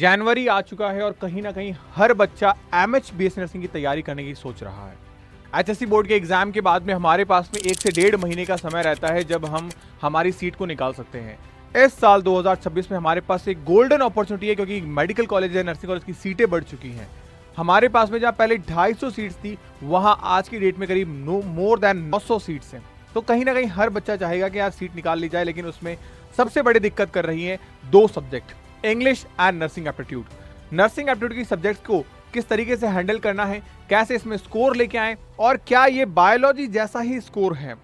जनवरी आ चुका है और कहीं ना कहीं हर बच्चा एमएच नर्सिंग की तैयारी करने की सोच रहा है। एचएससी बोर्ड के एग्जाम के बाद में हमारे पास में 1 से 1.5 महीने का समय रहता है जब हम हमारी सीट को निकाल सकते हैं। इस साल 2026 में हमारे पास एक गोल्डन अपॉर्चुनिटी है क्योंकि मेडिकल कॉलेज या नर्सिंग कॉलेज की सीटें बढ़ चुकी हैं। हमारे पास में जहाँ पहले 250 सीट्स थी वहां आज की डेट में करीब मोर देन 900 सीट्स हैं। तो कहीं ना कहीं हर बच्चा चाहेगा कि यार सीट निकाल ली जाए, लेकिन उसमें सबसे बड़ी दिक्कत कर रही है दो subject, English and nursing aptitude. Nursing aptitude की सब्जेक्ट्स को किस तरीके से हैंडल करना है, कैसे इसमें स्कोर लेके आए, और क्या ये बायोलॉजी जैसा ही स्कोर है,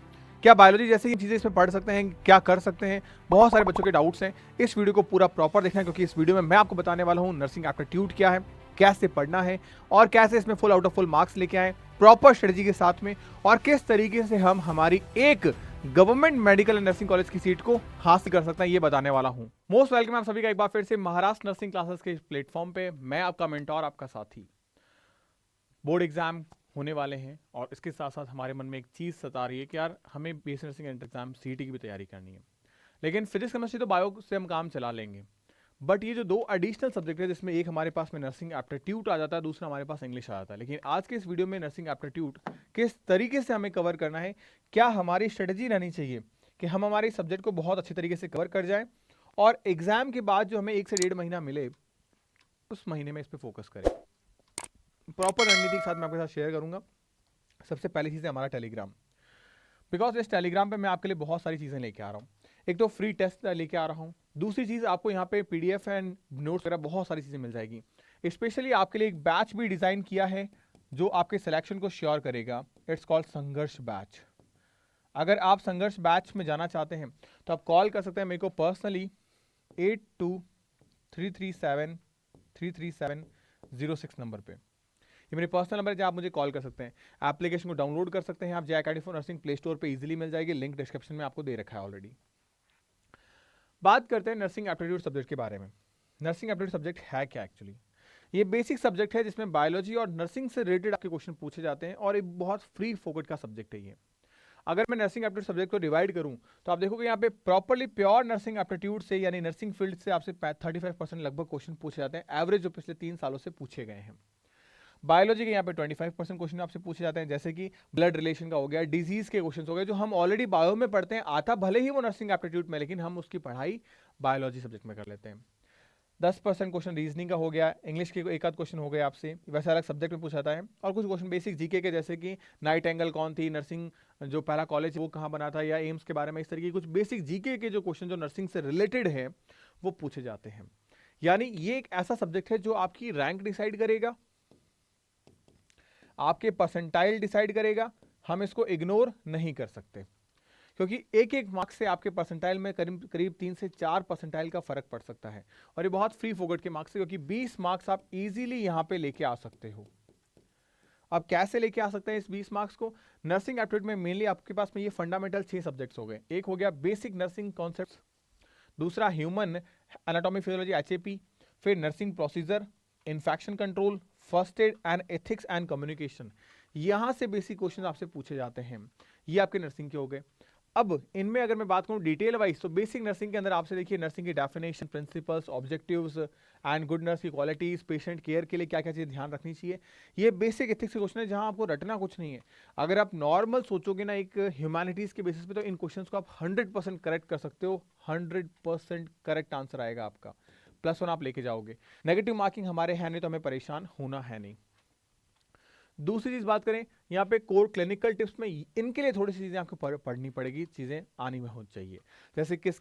क्या बायोलॉजी जैसे ही चीजें इसमें पढ़ सकते हैं, क्या कर सकते हैं। बहुत सारे बच्चों के डाउट्स हैं। इस वीडियो को पूरा प्रॉपर देखना है क्योंकि इस वीडियो में मैं आपको बताने वाला हूं नर्सिंग एप्टीट्यूड क्या है, कैसे पढ़ना है और कैसे इसमें full out of full marks लेके आए प्रॉपर स्ट्रेटजी के साथ में, और किस तरीके से हम हमारी एक government medical and nursing college की सीट को हासिल कर सकते हैं, ये बताने वाला हूं। मोस्ट वेलकम आप सभी का एक बार फिर से महाराष्ट्र नर्सिंग क्लासेस के प्लेटफॉर्म पे। मैं आपका मेंटोर, आपका साथी। बोर्ड एग्जाम होने वाले हैं और इसके साथ साथ हमारे मन में एक चीज सता रही है कि यार हमें BSc nursing entrance exam CET की भी तैयारी करनी है, लेकिन फिजिक्स केमिस्ट्री तो बायो से हम काम चला लेंगे। बट ये जो दो एडिशनल सब्जेक्ट है जिसमें एक हमारे पास में नर्सिंग एप्टीट्यूड आ जाता है, दूसरा हमारे पास इंग्लिश आ जाता है। लेकिन आज के इस वीडियो में नर्सिंग एप्टीट्यूड किस तरीके से हमें कवर करना है, क्या हमारी स्ट्रेटजी रहनी चाहिए कि हम हमारे सब्जेक्ट को बहुत अच्छे तरीके से कवर कर जाएं और एग्जाम के बाद जो हमें 1 से 1.5 महीना मिले उस महीने में इस पर फोकस करें। प्रॉपर रणनीति के साथ मैं आपके साथ शेयर करूंगा। सबसे पहली चीज़ है हमारा टेलीग्राम, बिकॉज इस टेलीग्राम पे मैं आपके लिए बहुत सारी चीज़ें लेके आ रहा हूँ। एक तो फ्री टेस्ट लेके आ रहा हूँ, दूसरी चीज़ आपको यहाँ पे पीडीएफ एंड नोट्स वगैरह बहुत सारी चीज़ें मिल जाएगी। स्पेशली आपके लिए एक बैच भी डिज़ाइन किया है जो आपके सिलेक्शन को श्योर करेगा। इट्स कॉल्ड संघर्ष बैच। अगर आप संघर्ष बैच में जाना चाहते हैं तो आप कॉल कर सकते हैं मेरे को पर्सनली 8233733706 नंबर पे। ये मेरे पर्सनल नंबर है जहाँ आप मुझे कॉल कर सकते हैं। एप्लीकेशन को डाउनलोड कर सकते हैं आप J academy for nursing play store पे इजीली मिल जाएगी, लिंक डिस्क्रिप्शन में आपको दे रखा है ऑलरेडी। बात करते हैं नर्सिंग एप्टीट्यूड सब्जेक्ट के बारे में। नर्सिंग एप्टीट्यूड सब्जेक्ट है क्या एक्चुअली? ये बेसिक सब्जेक्ट है जिसमें बायोलॉजी और नर्सिंग से रिलेटेड आपके क्वेश्चन पूछे जाते हैं और एक बहुत फ्री फोकट का सब्जेक्ट है ये। अगर मैं नर्सिंग एप्टीट्यूड सब्जेक्ट को डिवाइड करूं तो आप देखोगे यहाँ पे प्रॉपरली प्योर नर्सिंग एप्टीट्यूड से यानी नर्सिंग फील्ड से आपसे 35% लगभग क्वेश्चन पूछे जाते हैं, एवरेज जो पिछले 3 सालों से पूछे गए हैं। बायोलॉजी के यहाँ पे 25% क्वेश्चन आपसे पूछे जाते हैं, जैसे कि ब्लड रिलेशन का हो गया, डिजीज के क्वेश्चन हो गए जो हम ऑलरेडी बायो में पढ़ते हैं, आता भले ही वो नर्सिंग एप्टीट्यूड में, लेकिन हम उसकी पढ़ाई बायोलॉजी सब्जेक्ट में कर लेते हैं। 10% क्वेश्चन रीजनिंग का हो गया, इंग्लिश के एक आध क्वेश्चन हो गए आपसे, वैसे अलग सब्जेक्ट में पूछा जाता है। और कुछ क्वेश्चन बेसिक जीके के, जैसे कि नाइट एंगल कौन थी, नर्सिंग जो पहला कॉलेज वो कहाँ बना था, या एम्स के बारे में, इस तरीके की कुछ बेसिक जीके के जो क्वेश्चन जो नर्सिंग से रिलेटेड है वो पूछे जाते हैं। यानी ये एक ऐसा सब्जेक्ट है जो आपकी रैंक डिसाइड करेगा, आपके परसेंटाइल डिसाइड करेगा। हम इसको इग्नोर नहीं कर सकते क्योंकि एक एक मार्क्स से आपके परसेंटाइल में करीब करीब 3 से 4 परसेंटाइल का फर्क पड़ सकता है। और ये बहुत फ्री फोकट के मार्क्स है क्योंकि 20 मार्क्स आप इजीली यहां पे लेके आ सकते हो। अब कैसे लेके आ सकते हैं इस 20 मार्क्स को? नर्सिंग एप्टीट्यूड में मेनली आपके पास में ये फंडामेंटल 6 सब्जेक्ट्स हो गए। एक हो गया बेसिक नर्सिंग कॉन्सेप्ट्स, दूसरा ह्यूमन एनाटॉमी फिजियोलॉजी एचएपी, फिर nursing procedure, infection control, first aid and ethics and communication. यहां से बेसिक क्वेश्चन आपसे पूछे जाते हैं। ये आपके नर्सिंग के हो गए। अब इनमें अगर मैं बात करूं डिटेल वाइज तो बेसिक नर्सिंग के अंदर आपसे देखिए नर्सिंग की definition, principles, objectives and good nurse की क्वालिटीज, पेशेंट केयर के लिए क्या क्या चीज़ ध्यान रखनी चाहिए। ये बेसिक एथिक्स के क्वेश्चन है जहां आपको रटना कुछ नहीं है। अगर आप नॉर्मल सोचोगे ना एक ह्यूमैनिटीज के बेसिस पे तो इन क्वेश्चंस को आप 100% करेक्ट कर सकते हो। 100% करेक्ट आंसर आएगा आपका, +1 आप लेके जाओगे। नेगेटिव मार्किंग हमारे है नहीं तो हमें परेशान होना है नहीं। दूसरी चीज बात करें यहाँ पे कोर क्लिनिकल टिप्स में, इनके लिए थोड़ी सी चीजें आपको पढ़नी पड़ेगी, चीजें आनी में हो चाहिए। जैसे किस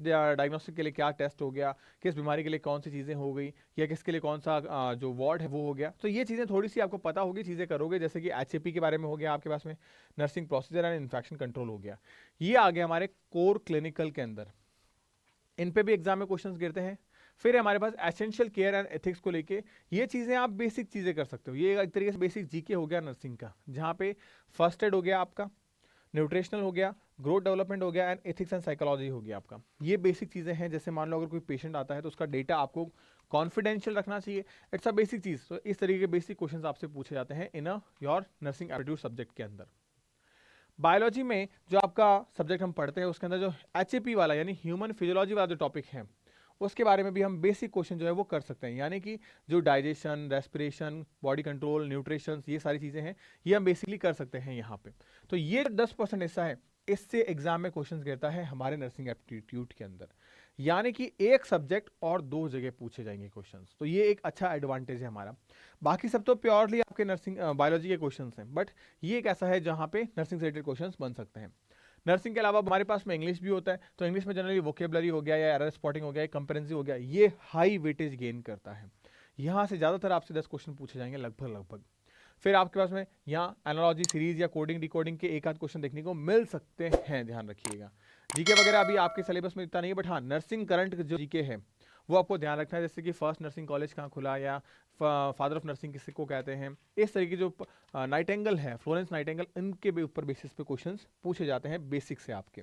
डायग्नोस्टिक के लिए क्या टेस्ट हो गया, किस बीमारी के लिए कौन सी चीजें हो गई, या किसके लिए कौन सा जो वार्ड है वो हो गया। तो ये चीजें थोड़ी सी आपको पता होगी, चीजें करोगे। जैसे कि एचएपी के बारे में हो गया आपके पास में, nursing procedure and infection control हो गया। ये आ गया हमारे कोर क्लिनिकल के अंदर। इन पे भी एग्जाम में क्वेश्चंस गिरते हैं। फिर हमारे पास एसेंशियल केयर एंड एथिक्स को लेके ये चीजें आप बेसिक चीजें कर सकते हो। ये एक तरीके से बेसिक जीके हो गया नर्सिंग का, जहां पे फर्स्ट एड हो गया आपका, न्यूट्रिशनल हो गया, ग्रोथ डेवलपमेंट हो गया एंड एथिक्स एंड साइकोलॉजी हो गया आपका। ये बेसिक चीजें हैं। जैसे मान लो अगर कोई पेशेंट आता है तो उसका डेटा आपको कॉन्फिडेंशियल रखना चाहिए। इट्स अ बेसिक चीज। तो इस तरीके के बेसिक क्वेश्चंस आपसे पूछे जाते हैं in your nursing aptitude subject के अंदर। बायोलॉजी में जो आपका सब्जेक्ट हम पढ़ते हैं उसके अंदर जो एचएपी वाला यानी ह्यूमन फिजियोलॉजी वाला जो टॉपिक है उसके बारे में भी हम बेसिक क्वेश्चन जो है वो कर सकते हैं, यानी कि जो digestion, respiration, body control, nutrition, ये सारी चीज़ें हैं, ये हम बेसिकली कर सकते हैं यहाँ पे। तो ये 10% हिस्सा है, इससे एग्जाम में क्वेश्चंस गिरता है हमारे नर्सिंग एप्टीट्यूड के अंदर, यानी कि एक सब्जेक्ट और 2 जगह पूछे जाएंगे क्वेश्चंस। तो ये एक अच्छा एडवांटेज है हमारा। बाकी सब तो प्योरली आपके नर्सिंग बायोलॉजी के क्वेश्चंस हैं, बट ये एक ऐसा है जहाँ पे नर्सिंग से रिलेटेड क्वेश्चंस बन सकते हैं। नर्सिंग के अलावा हमारे पास में इंग्लिश भी होता है, तो इंग्लिश में जनरली वोकेबलरी हो गया या एरर स्पॉटिंग हो गया, कंपेरेंसी हो गया, ये हाई वेटेज गेन करता है। यहाँ से ज़्यादातर आपसे 10 क्वेश्चन पूछे जाएंगे लगभग। फिर आपके पास में यहाँ एनालॉजी सीरीज या कोडिंग डिकोडिंग के एक आध क्वेश्चन देखने को मिल सकते हैं, ध्यान रखिएगा। जीके वगैरह अभी आपके सिलेबस में इतना नहीं है, बट हाँ नर्सिंग करंट जो जीके है वो आपको ध्यान रखना है, जैसे कि फर्स्ट नर्सिंग कॉलेज कहाँ खुला या फादर ऑफ नर्सिंग किसी को कहते हैं, इस तरीके जो नाइटेंगल है, फ्लोरेंस नाइटेंगल, इनके भी ऊपर बेसिस पे क्वेश्चंस पूछे जाते हैं बेसिक से आपके।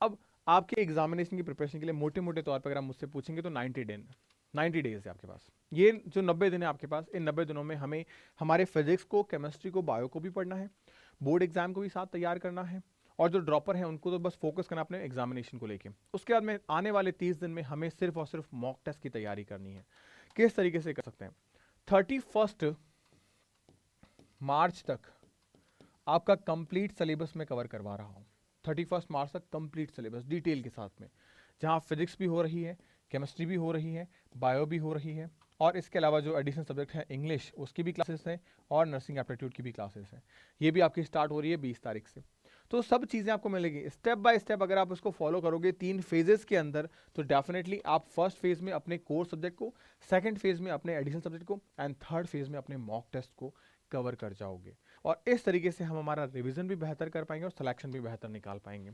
अब आपके एग्जामिनेशन की प्रिपरेशन के लिए मोटे मोटे तौर पर अगर आप मुझसे पूछेंगे तो 90 डेज है आपके पास। ये जो 90 दिन है आपके पास, इन 90 दिनों में हमें हमारे फिजिक्स को, केमिस्ट्री को, बायो को भी पढ़ना है, बोर्ड एग्जाम को भी साथ तैयार करना है, और जो ड्रॉपर हैं उनको तो बस फोकस करना अपने एग्जामिनेशन को लेके। उसके बाद में आने वाले 30 दिन में हमें सिर्फ और सिर्फ मॉक टेस्ट की तैयारी करनी है। किस तरीके से कर सकते हैं? 31 मार्च तक आपका कंप्लीट सिलेबस में कवर करवा रहा हूँ। 31 मार्च तक कंप्लीट सिलेबस डिटेल के साथ में, जहाँ फिजिक्स भी हो रही है, केमिस्ट्री भी हो रही है, बायो भी हो रही है, और इसके अलावा जो एडिशनल सब्जेक्ट है इंग्लिश, उसकी भी क्लासेस हैं, और नर्सिंग एप्टीट्यूड की भी क्लासेस हैं। ये भी आपकी स्टार्ट हो रही है 20 तारीख से। तो सब चीज़ें आपको मिलेगी स्टेप बाय स्टेप। अगर आप उसको फॉलो करोगे 3 फेजेस के अंदर, तो डेफिनेटली आप फर्स्ट फेज में अपने कोर सब्जेक्ट को, सेकंड फेज में अपने एडिशनल सब्जेक्ट को, एंड थर्ड फेज में अपने मॉक टेस्ट को कवर कर जाओगे। और इस तरीके से हम हमारा रिवीजन भी बेहतर कर पाएंगे और सिलेक्शन भी बेहतर निकाल पाएंगे।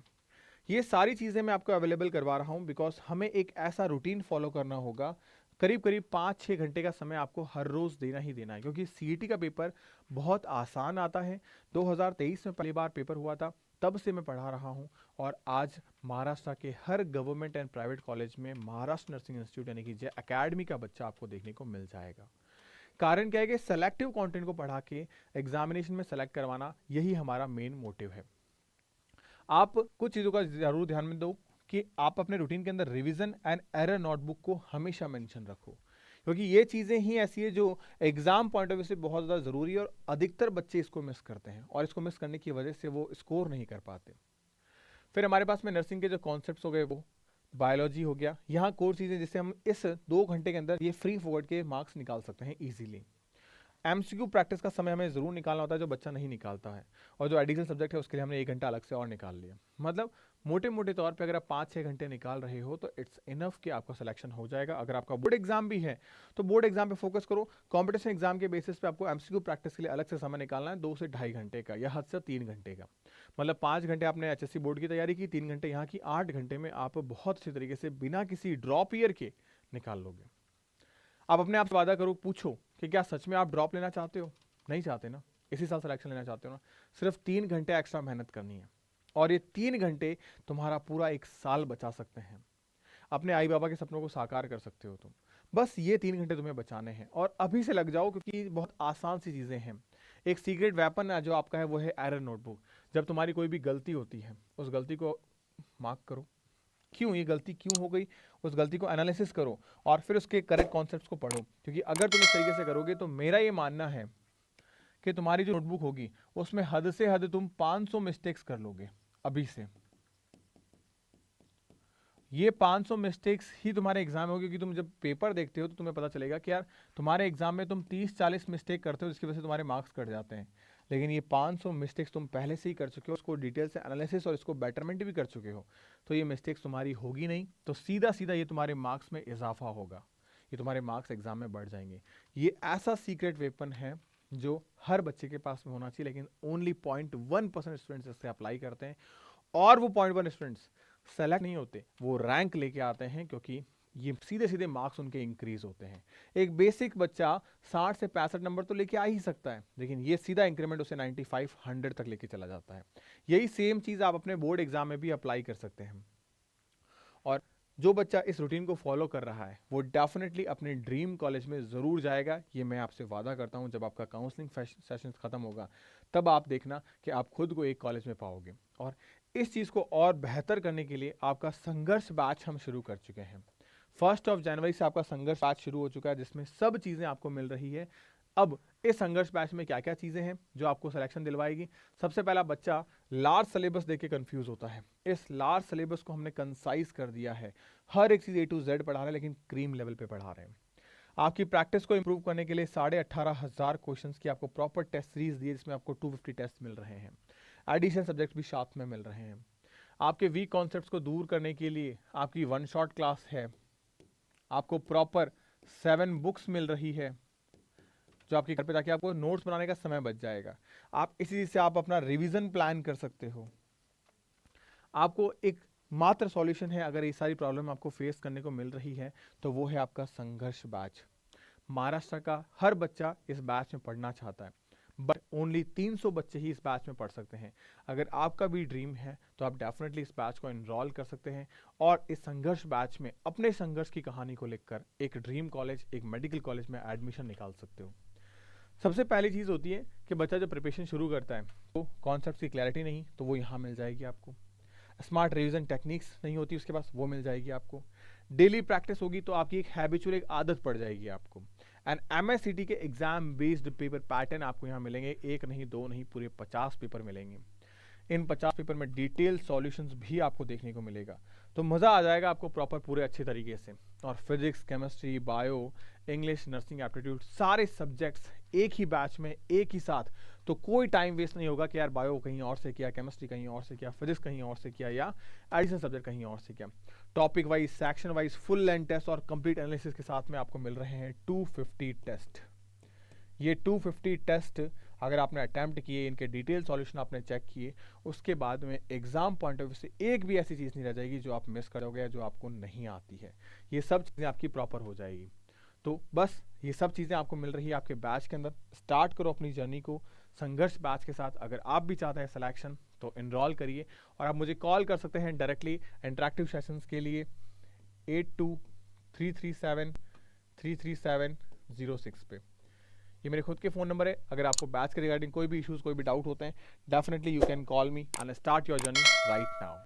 ये सारी चीज़ें मैं आपको अवेलेबल करवा रहा हूँ बिकॉज हमें एक ऐसा रूटीन फॉलो करना होगा। करीब करीब 5-6 घंटे का समय आपको हर रोज़ देना ही देना है, क्योंकि सीईटी का पेपर बहुत आसान आता है। 2023 में पहली बार पेपर हुआ था, तब से मैं पढ़ा रहा हूँ, और आज महाराष्ट्र के हर गवर्नमेंट एंड प्राइवेट कॉलेज में महाराष्ट्र नर्सिंग इंस्टीट्यूट यानी कि जे अकेडमी का बच्चा आपको देखने को मिल जाएगा। कारण क्या है कि सेलेक्टिव कंटेंट को पढ़ा के एग्जामिनेशन में सेलेक्ट करवाना, यही हमारा मेन मोटिव है। आप कुछ चीज़ों का जरूर ध्यान में दो कि आप अपने रूटीन के अंदर रिवीजन एंड एरर नोटबुक को हमेशा मेंशन रखो, क्योंकि ये चीज़ें ही ऐसी है जो एग्जाम पॉइंट ऑफ व्यू से बहुत ज़्यादा ज़रूरी है, और अधिकतर बच्चे इसको मिस करते हैं, और इसको मिस करने की वजह से वो स्कोर नहीं कर पाते। फिर हमारे पास में नर्सिंग के जो कॉन्सेप्ट्स हो गए, वो बायोलॉजी हो गया, यहाँ कोर चीज़ें जिससे हम इस 2 घंटे के अंदर ये फ्री फॉरवर्ड के मार्क्स निकाल सकते हैं ईजिली। एमसीक्यू प्रैक्टिस का समय हमें ज़रूर निकालना होता है, जो बच्चा नहीं निकालता है, और जो एडिशनल सब्जेक्ट है उसके लिए हमने 1 घंटा अलग से और निकाल लिया। मतलब मोटे मोटे तौर पे अगर आप 5-6 घंटे निकाल रहे हो तो इट्स इनफ कि आपका सिलेक्शन हो जाएगा। अगर आपका बोर्ड एग्जाम भी है तो बोर्ड एग्जाम पे फोकस करो। कॉम्पिटिशन एग्जाम के बेसिस पे आपको एमसीक्यू प्रैक्टिस के लिए अलग से समय निकालना है, 2 से ढाई घंटे का, या हद से 3 घंटे का। मतलब 5 घंटे आपने एचएससी बोर्ड की तैयारी की, 3 घंटे यहाँ की, 8 घंटे में आप बहुत अच्छी तरीके से बिना किसी ड्रॉप ईयर के निकाल लोगे। आप अपने आप से वादा करो, पूछो कि क्या सच में आप ड्रॉप लेना चाहते हो? नहीं चाहते ना, इसी साल सिलेक्शन लेना चाहते हो ना, सिर्फ 3 घंटे एक्स्ट्रा मेहनत करनी है, और ये 3 घंटे तुम्हारा पूरा 1 साल बचा सकते हैं। अपने आई बाबा के सपनों को साकार कर सकते हो तुम। बस ये 3 घंटे तुम्हें बचाने हैं, और अभी से लग जाओ, क्योंकि बहुत आसान सी चीज़ें हैं। एक सीक्रेट वेपन जो आपका है वो है एरर नोटबुक। जब तुम्हारी कोई भी गलती होती है, उस गलती को मार्क करो, क्यों ये गलती क्यों हो गई, उस गलती को एनालिसिस करो, और फिर उसके करेक्ट कॉन्सेप्ट्स को पढ़ो। क्योंकि अगर तुम इस तरीके से करोगे तो मेरा ये मानना है कि तुम्हारी जो नोटबुक होगी उसमें हद से हद तुम 500 मिस्टेक्स कर लोगे अभी से। ये 500 मिस्टेक्स ही तुम्हारे एग्जाम में होगी, क्योंकि तुम जब पेपर देखते हो तो तुम्हें पता चलेगा कि यार तुम्हारे एग्जाम में तुम 30-40 मिस्टेक करते हो, जिसकी वजह से तुम्हारे मार्क्स कट जाते हैं। लेकिन ये 500 मिस्टेक्स तुम पहले से ही कर चुके हो, उसको डिटेल से एनालिसिस और इसको बेटरमेंट भी कर चुके हो, तो ये मिस्टेक्स तुम्हारी होगी नहीं। तो सीधा सीधा ये तुम्हारे मार्क्स में इजाफा होगा, ये तुम्हारे मार्क्स एग्जाम में बढ़ जाएंगे। ये ऐसा सीक्रेट वेपन है जो हर बच्चे के पास में होना चाहिए, लेकिन ओनली 0.1% स्टूडेंट्स इससे अप्लाई करते हैं, और वो 0.1 स्टूडेंट्स सेलेक्ट नहीं होते, वो रैंक लेके आते हैं, क्योंकि ये सीधे सीधे मार्क्स उनके इंक्रीज होते हैं। एक बेसिक बच्चा 60 से 65 नंबर तो लेके आ ही सकता है, लेकिन ये सीधा इंक्रीमेंट उसे 95-100 तक लेके चला जाता है। यही सेम चीज़ आप अपने बोर्ड एग्जाम में भी अप्लाई कर सकते हैं। और जो बच्चा इस रूटीन को फॉलो कर रहा है वो डेफिनेटली अपने ड्रीम कॉलेज में ज़रूर जाएगा, ये मैं आपसे वादा करता हूँ। जब आपका काउंसलिंग सेशन ख़त्म होगा तब आप देखना कि आप खुद को एक कॉलेज में पाओगे। और इस चीज़ को और बेहतर करने के लिए आपका संघर्ष बैच हम शुरू कर चुके हैं। 1 जनवरी से आपका संघर्ष बैच शुरू हो चुका है, जिसमें सब चीज़ें आपको मिल रही है। अब इस संघर्ष बैच में क्या क्या चीज़ें हैं जो आपको सिलेक्शन दिलवाएगी? सबसे पहला, बच्चा लार्ज सिलेबस देख के कंफ्यूज होता है। इस लार्ज सिलेबस को हमने कंसाइज कर दिया है। हर एक चीज़ A to Z पढ़ा रहे हैं, लेकिन क्रीम लेवल पे पढ़ा रहे हैं। आपकी प्रैक्टिस को इंप्रूव करने के लिए 18,500 क्वेश्चंस की आपको प्रॉपर टेस्ट सीरीज दी है, जिसमें आपको 250 टेस्ट मिल रहे हैं। एडिशनल सब्जेक्ट भी साथ में मिल रहे हैं। आपके वीक कॉन्सेप्ट्स को दूर करने के लिए आपकी 1 शॉट क्लास है। आपको प्रॉपर 7 बुक्स मिल रही है, जो आपके घर पे जाके आपको नोट्स बनाने का समय बच जाएगा। आप इसी चीज़ से आप अपना रिवीजन प्लान कर सकते हो। आपको एक मात्र सॉल्यूशन है, अगर ये सारी प्रॉब्लम आपको फेस करने को मिल रही है, तो वो है आपका संघर्ष बैच। महाराष्ट्र का हर बच्चा इस बैच में पढ़ना चाहता है, बट ओनली 300 बच्चे ही इस बैच में पढ़ सकते हैं। अगर आपका भी ड्रीम है तो आप डेफिनेटली इस बैच को एनरोल कर सकते हैं और इस संघर्ष बैच में अपने संघर्ष की कहानी को लिखकर एक ड्रीम कॉलेज, एक मेडिकल कॉलेज में एडमिशन निकाल सकते हो। सबसे पहली चीज़ होती है कि बच्चा जब प्रिपरेशन शुरू करता है तो कॉन्सेप्ट की क्लैरिटी नहीं, तो वो यहाँ मिल जाएगी आपको। स्मार्ट रिवीजन टेक्निक्स नहीं होती उसके पास, वो मिल जाएगी आपको। डेली प्रैक्टिस होगी तो आपकी एक हैबिचुअल एक आदत पड़ जाएगी आपको। एंड MSCT के एग्जाम बेस्ड पेपर पैटर्न आपको यहाँ मिलेंगे, एक नहीं, दो नहीं, पूरे 50 पेपर मिलेंगे। इन 50 पेपर में डिटेल सॉल्यूशंस भी आपको देखने को मिलेगा, तो मज़ा आ जाएगा आपको प्रॉपर पूरे अच्छे तरीके से। और physics, chemistry, bio, English, nursing, aptitude, सारे सब्जेक्ट्स एक ही बैच में एक ही साथ, तो कोई टाइम वेस्ट नहीं होगा कि यार बायो कहीं और से किया, केमिस्ट्री कहीं और से किया, फिजिक्स कहीं और से किया, या एडिशनल सब्जेक्ट कहीं और से किया। Topic wise, section wise full length test और कंप्लीट एनालिसिस के साथ में आपको मिल रहे हैं 250 टेस्ट। ये 250 टेस्ट अगर आपने अटैम्प्ट किए, इनके डिटेल सॉल्यूशन आपने चेक किए, उसके बाद में एग्जाम पॉइंट ऑफ व्यू से एक भी ऐसी चीज़ नहीं रह जाएगी जो आप मिस करोगे या जो आपको नहीं आती है। ये सब चीज़ें आपकी प्रॉपर हो जाएगी। तो बस ये सब चीज़ें आपको मिल रही है आपके बैच के अंदर। स्टार्ट करो अपनी जर्नी को संघर्ष बैच के साथ। अगर आप भी चाहते हैं सिलेक्शन तो इनरोल करिए, और आप मुझे कॉल कर सकते हैं डायरेक्टली इंटरेक्टिव सेशंस के लिए 82-337-337-06 पे। ये मेरे खुद के फ़ोन नंबर है। अगर आपको बैच के रिगार्डिंग कोई भी इश्यूज़, कोई भी डाउट होते हैं, definitely you can call me and start your journey right now.